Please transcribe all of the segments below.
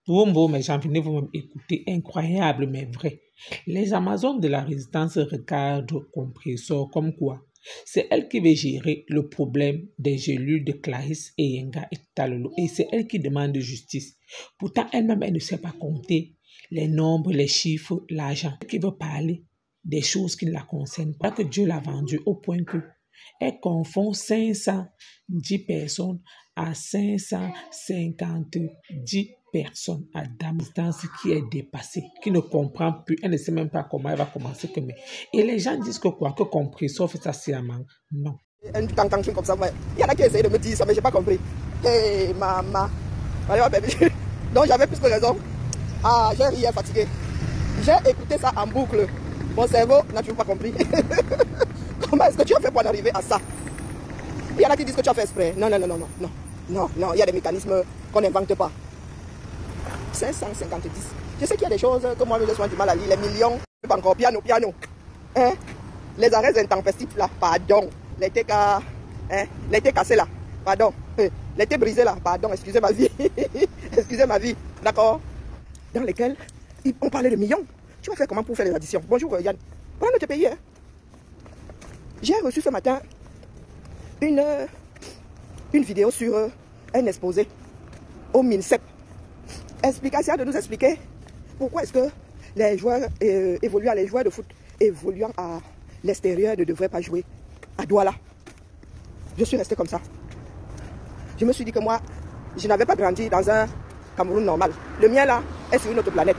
Bon, mes gens, venez vous-même écouter. Incroyable, mais vrai. Les Amazones de la résistance regardent Compressor comme quoi. C'est elle qui veut gérer le problème des gelures de Clarisse et Yenga et Talolo. Et c'est elle qui demande justice. Pourtant, elle-même, elle ne sait pas compter les nombres, les chiffres, l'argent. Elle qui veut parler des choses qui ne la concernent pas, que Dieu l'a vendue au point que elle confond 510 personnes à 550 personnes à distance qui est dépassée, qui ne comprend plus, elle ne sait même pas comment elle va commencer. Et les gens disent que quoi, que Compressor fait ça sciemment. Non. Un tantantion comme ça, il y en a qui essayent de me dire ça, mais j'ai pas compris. Hey, maman. Donc j'avais plus que raison. Ah, j'ai rien fatigué. J'ai écouté ça en boucle. Mon cerveau n'a toujours pas compris. Comment est-ce que tu as fait pour en arriver à ça? Il y en a qui disent que tu as fait exprès. Non, il y a des mécanismes qu'on n'invente pas. 550. Je sais qu'il y a des choses que moi, je sois du mal à lire. Les millions, pas encore piano. Hein? Les arrêts intempestifs là, pardon. L'été cassé là, pardon. L'été brisé là, pardon, excusez ma vie. Excusez ma vie, d'accord? Dans lesquels on parlait de millions. Tu vas faire comment pour faire les additions? Bonjour Yann. Voilà notre pays. Hein? J'ai reçu ce matin une vidéo sur un exposé au MINSEP. Explication de nous expliquer pourquoi est-ce que les joueurs évoluant, les joueurs de foot évoluant à l'extérieur ne devraient pas jouer à Douala. Je suis resté comme ça. Je me suis dit que moi, je n'avais pas grandi dans un Cameroun normal. Le mien là est sur une autre planète.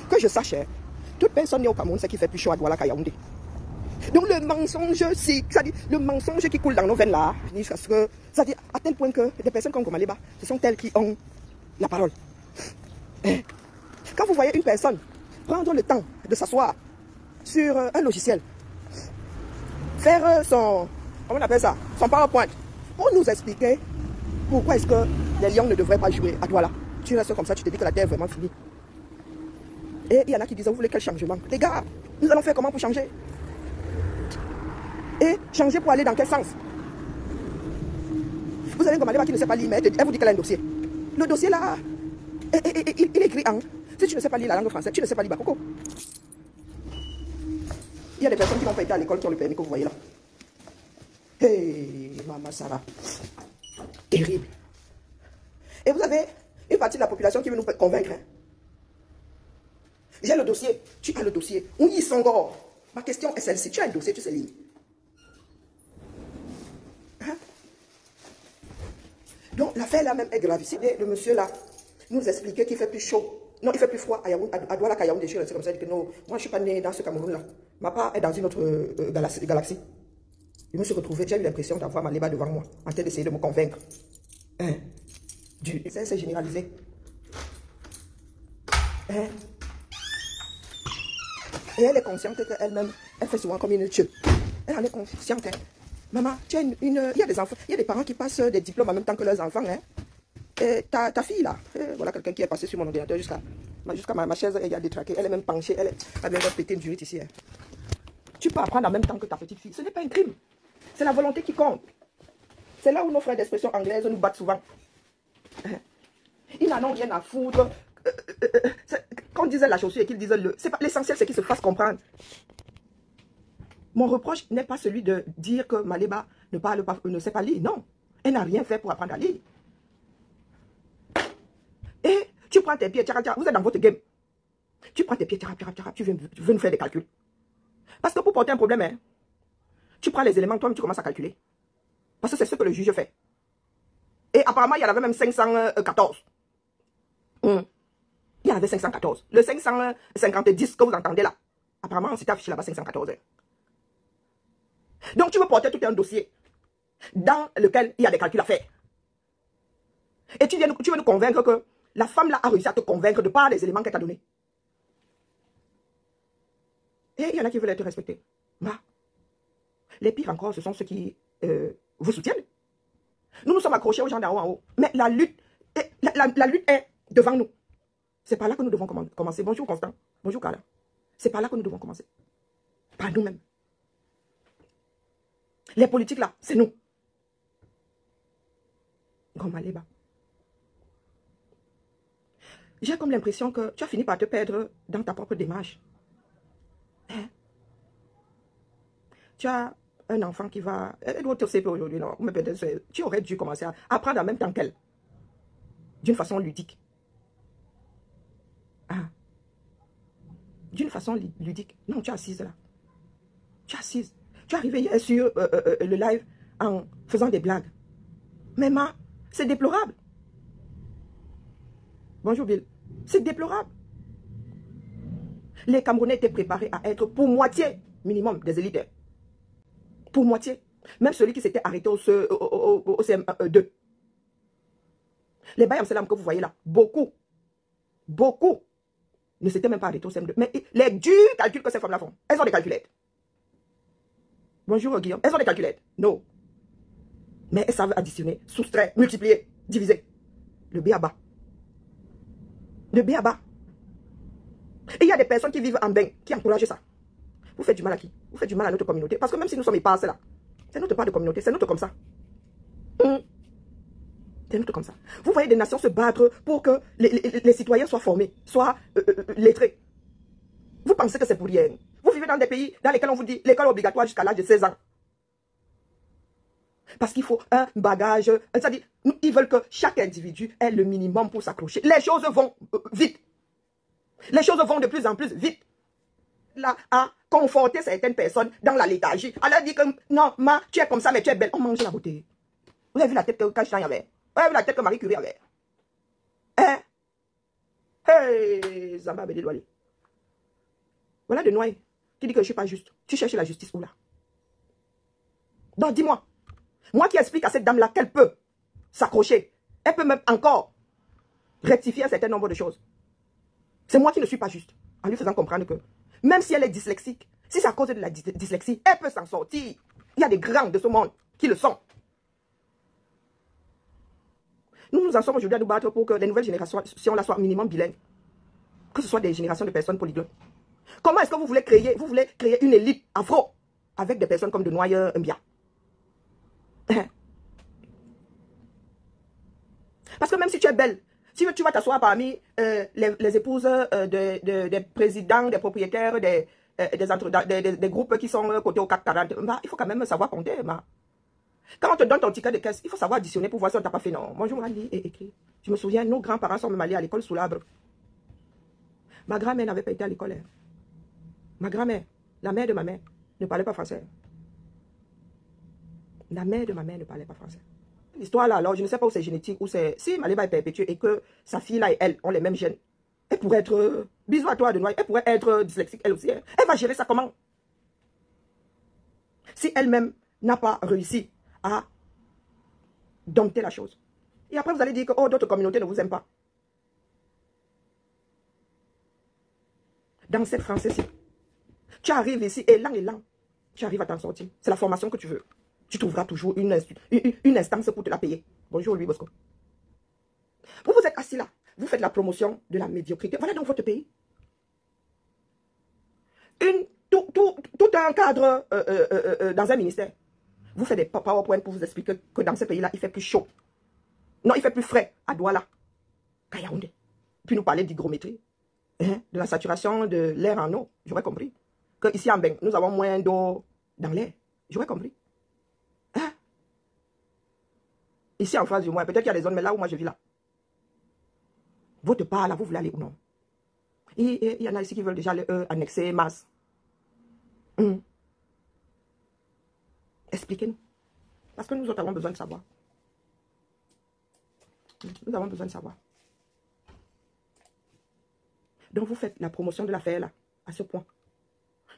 Que je sache, toute personne née au Cameroun sait qu'il fait plus chaud à Douala qu'à Yaoundé. Donc le mensonge, c'est-à-dire le mensonge qui coule dans nos veines là, c'est-à-dire à tel point que des personnes comme Gomaléba, ce sont elles qui ont la parole. Quand vous voyez une personne prendre le temps de s'asseoir sur un logiciel, faire son, comment on appelle ça, son PowerPoint, pour nous expliquer pourquoi est-ce que les Lions ne devraient pas jouer à Douala. Tu restes comme ça, tu te dis que la terre est vraiment finie. Et il y en a qui disent, vous voulez quel changement? Les gars, nous allons faire comment pour changer? Et changer pour aller dans quel sens? Vous avez un Gomaléba qui ne sait pas lire, mais elle vous dit qu'elle a un dossier. Le dossier là, il est écrit en... Si tu ne sais pas lire la langue française, tu ne sais pas lire Bakoko. Il y a des personnes qui n'ont pas été à l'école qui ont le permis que vous voyez là. Hey, maman Sarah. Terrible. Et vous avez une partie de la population qui veut nous convaincre. Hein? J'ai le dossier. Tu as le dossier. Oui, Songor. Ma question est celle-ci. Tu as un dossier, tu sais lire. Hein? Donc l'affaire là même est gravissime. Et le monsieur là nous expliquait qu'il fait plus chaud. Non, il fait plus froid à Douala qu'à Yaoundé. C'est comme ça. Il dit que non, moi je ne suis pas né dans ce Cameroun là. Ma part est dans une autre galaxie. Je me suis retrouvé, j'ai eu l'impression d'avoir Maléba devant moi, en train d'essayer de me convaincre. Hein? C'est généralisé. Hein? Et elle est consciente qu'elle-même, elle fait souvent comme une tue. Elle en est consciente. Hein? Maman, tu as il y a des enfants, il y a des parents qui passent des diplômes en même temps que leurs enfants. Hein? Et ta fille là, voilà quelqu'un qui est passé sur mon ordinateur jusqu'à ma chaise, elle a détraqué, elle est même penchée, elle vient de péter une durite ici. Hein? Tu peux apprendre en même temps que ta petite fille. Ce n'est pas un crime. C'est la volonté qui compte. C'est là où nos frères d'expression anglaise nous battent souvent. Ils n'en ont rien à foutre. Quand on disait la chaussure et qu'ils disaient le... L'essentiel, c'est qu'ils se fassent comprendre. Mon reproche n'est pas celui de dire que Maléba ne sait pas lire. Non. Elle n'a rien fait pour apprendre à lire. Et tu prends tes pieds, vous êtes dans votre game. Tu prends tes pieds, tu veux nous faire des calculs. Parce que pour porter un problème, hein, tu prends les éléments, toi-même, tu commences à calculer. Parce que c'est ce que le juge fait. Et apparemment, il y en avait même 514. Il y en avait 514. Le 550 que vous entendez là, apparemment, c'était affiché là-bas 514. Donc, tu veux porter tout un dossier dans lequel il y a des calculs à faire. Et tu veux nous convaincre que la femme là a réussi à te convaincre de par les éléments qu'elle t'a donnés. Et il y en a qui veulent être respectés. Bah, les pires encore, ce sont ceux qui vous soutiennent. Nous sommes accrochés aux gens d'en haut en haut. Mais la lutte est devant nous. C'est par là que nous devons commencer. Bonjour Constant. Bonjour Carla. C'est par là que nous devons commencer. Par nous-mêmes. Les politiques là, c'est nous. Gomaléba. J'ai comme l'impression que tu as fini par te perdre dans ta propre démarche. Hein? Tu as un enfant qui va... Elle doit te séparer aujourd'hui, non? Mais peut-être tu aurais dû commencer à apprendre en même temps qu'elle. D'une façon ludique. Ah. D'une façon ludique. Non, tu es assise là. Tu es assise. Tu es arrivé hier sur le live en faisant des blagues. Mais c'est déplorable. Bonjour Bill. C'est déplorable. Les Camerounais étaient préparés à être pour moitié minimum des élitaires. Pour moitié. Même celui qui s'était arrêté au CM2. Les Bayam Salam que vous voyez là, beaucoup ne s'étaient même pas arrêtés au CM2. Mais les durs calculs que ces femmes-là font, elles ont des calculettes. Bonjour Guillaume, elles ont des calculettes. Non. Mais elles savent additionner, soustraire, multiplier, diviser. Le B.A.B.A. Le B.A.B.A. Et il y a des personnes qui vivent en bain, qui encouragent ça. Vous faites du mal à qui? Vous faites du mal à notre communauté. Parce que même si nous sommes éparses là, c'est notre part de communauté, c'est notre comme ça. C'est notre comme ça. Vous voyez des nations se battre pour que les citoyens soient formés, soient lettrés. Vous pensez que c'est pour rien. Vous vivez dans des pays dans lesquels on vous dit l'école obligatoire jusqu'à l'âge de 16 ans. Parce qu'il faut un bagage. C'est-à-dire, ils veulent que chaque individu ait le minimum pour s'accrocher. Les choses vont vite. Les choses vont de plus en plus vite. Là, à conforter certaines personnes dans la léthargie. À leur dire que non, tu es comme ça, mais tu es belle. On mange la beauté. Vous avez vu la tête que Cachan avait? Vous avez vu la tête que Marie Curie avait? Hein? Hey, Zamba Bédéloali. Voilà de Noailles qui dit que je ne suis pas juste. Tu cherches la justice où là? Donc dis-moi. Moi qui explique à cette dame-là qu'elle peut s'accrocher. Elle peut même encore rectifier un certain nombre de choses. C'est moi qui ne suis pas juste. En lui faisant comprendre que même si elle est dyslexique, si c'est à cause de la dyslexie, elle peut s'en sortir. Il y a des grands de ce monde qui le sont. Nous nous en sommes aujourd'hui à nous battre pour que les nouvelles générations, si on la soit minimum bilingue, que ce soit des générations de personnes polyglottes. Comment est-ce que vous voulez créer une élite afro avec des personnes comme de Noyer Mbia? Parce que même si tu es belle, si tu vas t'asseoir parmi les épouses des présidents, des propriétaires, des groupes qui sont cotés au CAC 40, il faut quand même savoir compter. Quand on te donne ton ticket de caisse, il faut savoir additionner pour voir si on t'a pas fait non. Moi, je me lis et écrit. Je me souviens, nos grands-parents sont même allés à l'école sous l'arbre. Ma grand-mère n'avait pas été à l'école. Hein. Ma grand-mère, la mère de ma mère, ne parlait pas français. La mère de ma mère ne parlait pas français. L'histoire là, alors, je ne sais pas où c'est génétique, ou c'est... Si Maléba est perpétuée et que sa fille là et elle ont les mêmes gènes, elle pourrait être... bisous à toi de Noyer, elle pourrait être dyslexique elle aussi. Hein. Elle va gérer ça comment? Si elle-même n'a pas réussi à dompter la chose. Et après, vous allez dire que oh, d'autres communautés ne vous aiment pas. Dans cette France-ci, tu arrives ici, et lent, tu arrives à t'en sortir. C'est la formation que tu veux. Tu trouveras toujours une instance pour te la payer. Bonjour Louis Bosco. Vous êtes assis là. Vous faites la promotion de la médiocrité. Voilà donc votre pays. Tout un cadre dans un ministère. Vous faites des PowerPoint pour vous expliquer que dans ce pays-là, il fait plus chaud. Non, il fait plus frais à Douala, qu'à Yaoundé. Puis nous parler d'hygrométrie, hein, de la saturation de l'air en eau. J'aurais compris. Que ici en Beng, nous avons moins d'eau dans l'air. J'aurais compris. Hein? Ici en France du moins, peut-être qu'il y a des zones, mais là où moi je vis là. Votre part là, vous voulez aller ou non? Il y en a ici qui veulent déjà annexer Mars. Expliquez-nous. Parce que nous autres avons besoin de savoir. Nous avons besoin de savoir. Donc vous faites la promotion de l'affaire là, à ce point.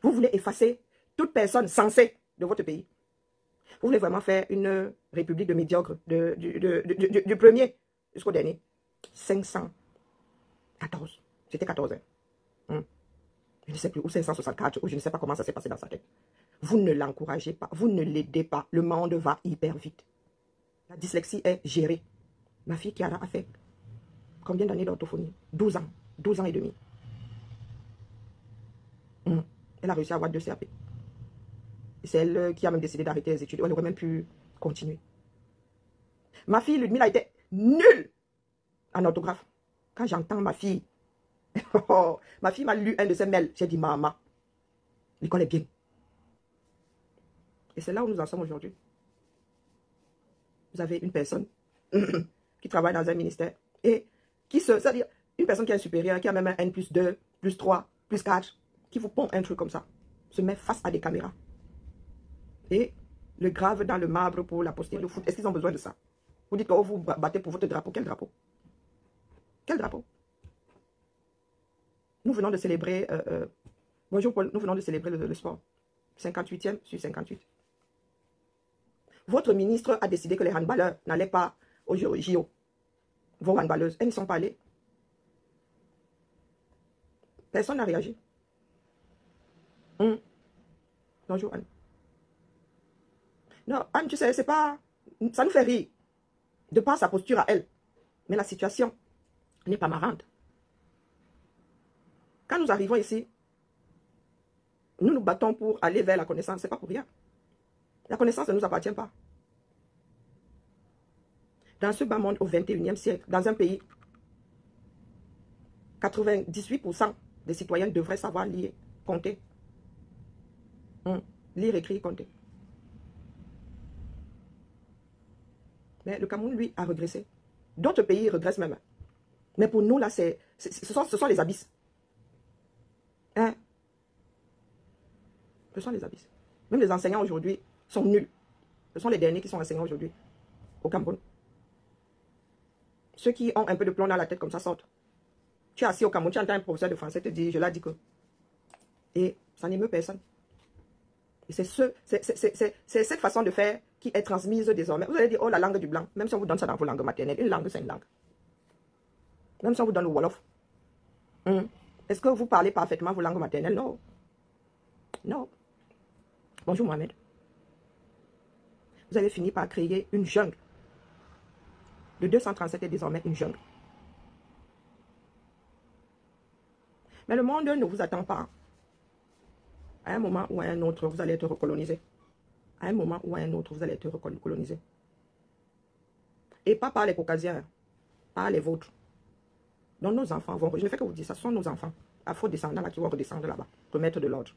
Vous voulez effacer toute personne censée de votre pays. Vous voulez vraiment faire une république de médiocres, du premier jusqu'au dernier. 514. C'était 14 ans. Je ne sais plus, ou 564, ou je ne sais pas comment ça s'est passé dans sa tête. Vous ne l'encouragez pas, vous ne l'aidez pas. Le monde va hyper vite. La dyslexie est gérée. Ma fille Chiara a fait combien d'années d'orthophonie? 12 ans. 12 ans et demi. Elle a réussi à avoir 2 CAP. C'est elle qui a même décidé d'arrêter les études. Elle aurait même pu continuer. Ma fille Ludmila était nulle en orthographe. Quand j'entends ma fille, ma fille m'a lu un de ses mails, j'ai dit, maman, l'école est bien. Et c'est là où nous en sommes aujourd'hui. Vous avez une personne qui travaille dans un ministère et qui c'est-à-dire une personne qui est supérieure, qui a même un N plus 2, plus 3, plus 4, qui vous pond un truc comme ça, se met face à des caméras et le grave dans le marbre pour la poster, le foot. Est-ce qu'ils ont besoin de ça? Vous dites que oh, vous battez pour votre drapeau. Quel drapeau? Quel drapeau? Nous venons de célébrer, bonjour Paul, nous venons de célébrer le sport. 58e sur 58. Votre ministre a décidé que les handballeurs n'allaient pas au JO. Vos handballeuses, elles ne sont pas allées. Personne n'a réagi. Bonjour Anne. Non, Anne, tu sais, c'est pas... Ça nous fait rire. De par sa posture à elle. Mais la situation n'est pas marrante. Quand nous arrivons ici, nous nous battons pour aller vers la connaissance. Ce n'est pas pour rien. La connaissance ne nous appartient pas. Dans ce bas monde au 21e siècle, dans un pays, 98% des citoyens devraient savoir lire, compter. Lire, écrire, compter. Mais le Cameroun, lui, a régressé. D'autres pays régressent même. Mais pour nous, là, ce sont les abysses. Hein? Ce sont les abysses. Même les enseignants aujourd'hui sont nuls. Ce sont les derniers qui sont enseignants aujourd'hui au Cameroun. Ceux qui ont un peu de plomb dans la tête comme ça sortent. Tu es assis au Cameroun, tu entends un professeur de français te dire, je l'ai dit que. Et ça n'émeut personne. Et c'est cette façon de faire qui est transmise désormais. Vous allez dire, oh, la langue du blanc. Même si on vous donne ça dans vos langues maternelles, une langue, c'est une langue. Même si on vous donne le Wolof. Est-ce que vous parlez parfaitement vos langues maternelles? Non. Non. Bonjour Mohamed. Vous avez fini par créer une jungle. Le 237 est désormais une jungle. Mais le monde ne vous attend pas. À un moment ou à un autre, vous allez être recolonisé. À un moment ou à un autre, vous allez être recolonisé. Et pas par les Caucasiens, par les vôtres. Donc nos enfants vont... Je ne fais que vous dire ça, ce sont nos enfants, afro-descendants là qui vont redescendre là-bas, remettre de l'ordre.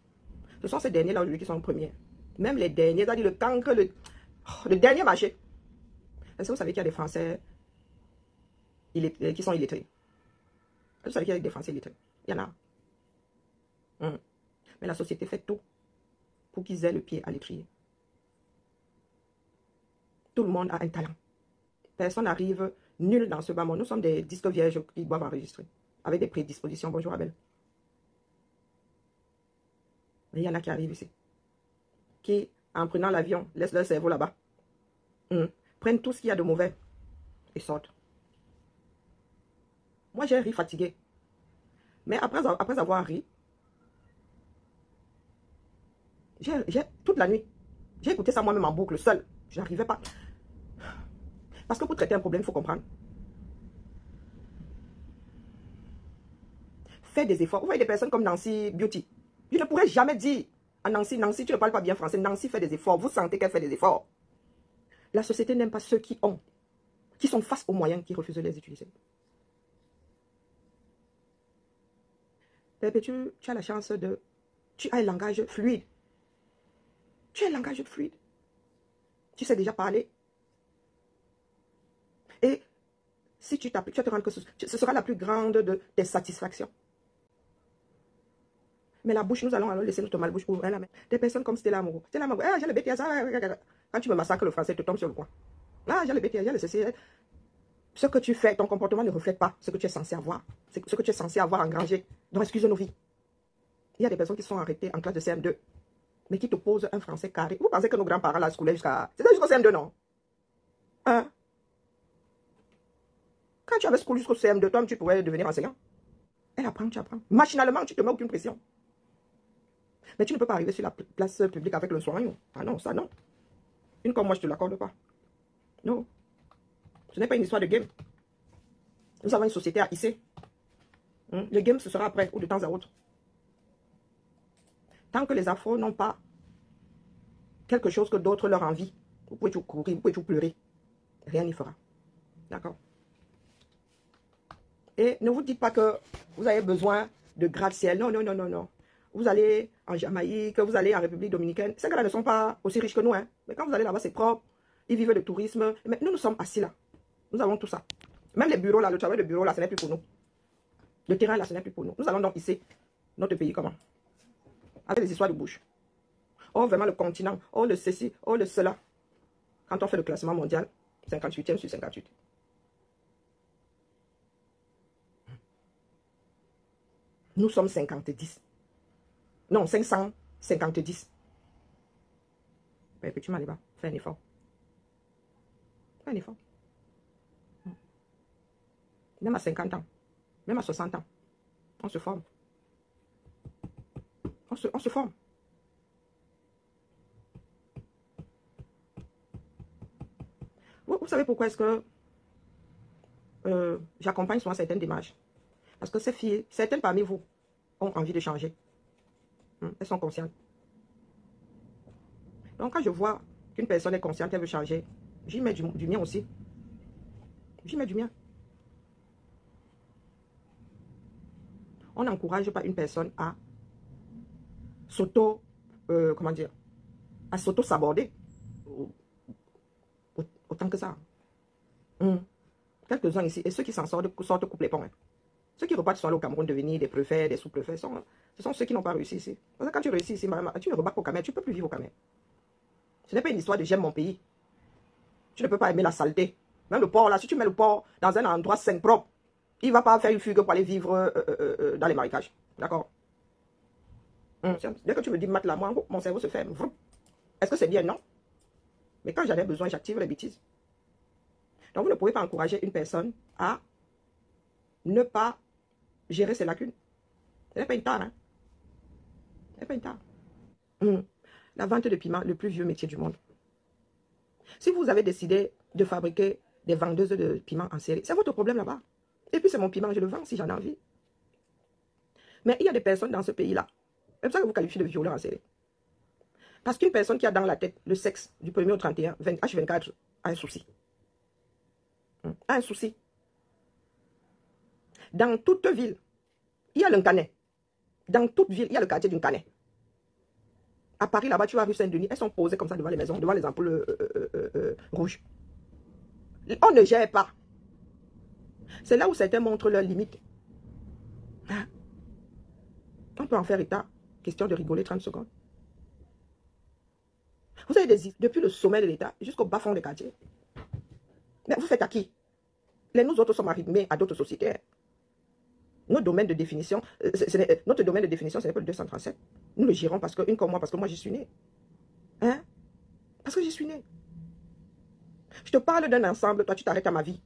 Ce sont ces derniers là aujourd'hui qui sont premiers. Même les derniers, c'est-à-dire le cancre, le dernier marché. Est-ce que vous savez qu'il y a des Français qui sont illettrés? Est-ce que vous savez qu'il y a des Français illettrés? Il y en a. Mais la société fait tout pour qu'ils aient le pied à l'étrier. Tout le monde a un talent. Personne n'arrive nul dans ce bas monde. Nous sommes des disques vierges qui doivent enregistrer. Avec des prédispositions. Bonjour Abel. Mais il y en a qui arrivent ici. Qui, en prenant l'avion, laissent leur cerveau là-bas. Prennent tout ce qu'il y a de mauvais et sortent. Moi, j'ai ri fatigué. Mais après avoir ri, toute la nuit, j'ai écouté ça moi-même en boucle, seul. Je n'arrivais pas. Parce que pour traiter un problème, il faut comprendre. Faites des efforts. Vous voyez des personnes comme Nancy Beauty. Je ne pourrais jamais dire à Nancy, Nancy, tu ne parles pas bien français. Nancy fait des efforts. Vous sentez qu'elle fait des efforts. La société n'aime pas ceux qui sont face aux moyens, qui refusent de les utiliser. Bébé, tu as la chance de... Tu as un langage fluide. Tu as un langage fluide. Tu sais déjà parler. Et si tu t'appliques, tu vas te rendre que ce sera la plus grande de tes satisfactions. Mais la bouche, nous allons alors laisser notre malbouche ouvrir la main. Des personnes comme Stella Amourou. Stella Amourou, j'ai le BTS. Quand tu me massacres, le français te tombe sur le coin. J'ai le BTS, j'ai le ceci. Ce que tu fais, ton comportement ne reflète pas ce que tu es censé avoir. C'est ce que tu es censé avoir engrangé. Donc, excuse nos vies. Il y a des personnes qui sont arrêtées en classe de CM2, mais qui te posent un français carré. Vous pensez que nos grands-parents là scolaient c'était jusqu'au CM2, non? Quand tu avais school jusqu'au CM2, toi, tu pouvais devenir enseignant. Elle apprend, tu apprends. Machinalement, tu ne te mets aucune pression. Mais tu ne peux pas arriver sur la place publique avec le soin. Ah non, ça non. Une comme moi, je ne te l'accorde pas. Non. Ce n'est pas une histoire de game. Nous avons une société à hisser. Le game, ce sera après ou de temps à autre. Tant que les afros n'ont pas quelque chose que d'autres leur envient, vous pouvez tout courir, vous pouvez tout pleurer. Rien n'y fera. D'accord? Et ne vous dites pas que vous avez besoin de gratte-ciel. Non, non, non, non, non. Vous allez en Jamaïque, vous allez en République dominicaine. Ces gars-là ne sont pas aussi riches que nous. Hein. Mais quand vous allez là-bas, c'est propre. Ils vivent de tourisme. Mais nous sommes assis là. Nous avons tout ça. Même les bureaux là, le travail de bureau là, ce n'est plus pour nous. Le terrain là, ce n'est plus pour nous. Nous allons donc ici, notre pays comment? Avec des histoires de bouche. Oh, vraiment le continent. Oh, le ceci. Oh, le cela. Quand on fait le classement mondial, 58e sur 58. Nous sommes 50-10. Non, 550. Mais peux-tu m'aller bas? Fais un effort. Fais un effort. Même à 50 ans, même à 60 ans, on se forme. On se forme. Vous savez pourquoi est-ce que j'accompagne souvent certaines démarches? Parce que ces filles, certaines parmi vous ont envie de changer. Elles sont conscientes. Donc quand je vois qu'une personne est consciente, elle veut changer, j'y mets du mien aussi. J'y mets du mien. On n'encourage pas une personne à comment dire, à s'auto-saborder. Autant que ça. Quelques-uns ici, et ceux qui s'en sortent coupent les ponts. Hein. Ceux qui repartent sont au Cameroun devenir des préfets, des sous-préfets, ce sont ceux qui n'ont pas réussi ici. Parce que quand tu réussis ici, tu ne repars pas au Cameroun, tu ne peux plus vivre au Cameroun. Ce n'est pas une histoire de j'aime mon pays. Tu ne peux pas aimer la saleté. Même le porc, là, si tu mets le porc dans un endroit sain propre, il ne va pas faire une fugue pour aller vivre dans les marécages. D'accord? Dès que tu me dis mat là, moi, mon cerveau se ferme. Est-ce que c'est bien? Non. Mais quand j'en ai besoin, j'active les bêtises. Donc, vous ne pouvez pas encourager une personne à ne pas gérer ses lacunes. Ce n'est pas une tare. Hein? Ce n'est pas une tare. La vente de piment, le plus vieux métier du monde. Si vous avez décidé de fabriquer des vendeuses de piment en série, c'est votre problème là-bas. Et puis c'est mon piment, je le vends si j'en ai envie. Mais il y a des personnes dans ce pays-là. C'est pour ça que vous qualifiez de violeur en série. Parce qu'une personne qui a dans la tête le sexe du 1er au 31, H24, a un souci. A un souci. Dans toute ville, il y a le Canet. Dans toute ville, il y a le quartier d'une Canet. À Paris, là-bas, tu vas rue Saint-Denis, elles sont posées comme ça devant les maisons, devant les ampoules rouges. On ne gère pas. C'est là où certains montrent leurs limites. Hein? On peut en faire état. Question de rigoler 30 secondes. Vous avez depuis le sommet de l'État jusqu'au bas-fond des quartiers. Mais vous faites à qui? Nous autres sommes arrimés à d'autres sociétés. Notre domaine de définition, ce n'est pas le 237. Nous le gérons parce que, comme moi, parce que moi j'y suis né. Hein? Parce que j'y suis né. Je te parle d'un ensemble, toi tu t'arrêtes à ma vie.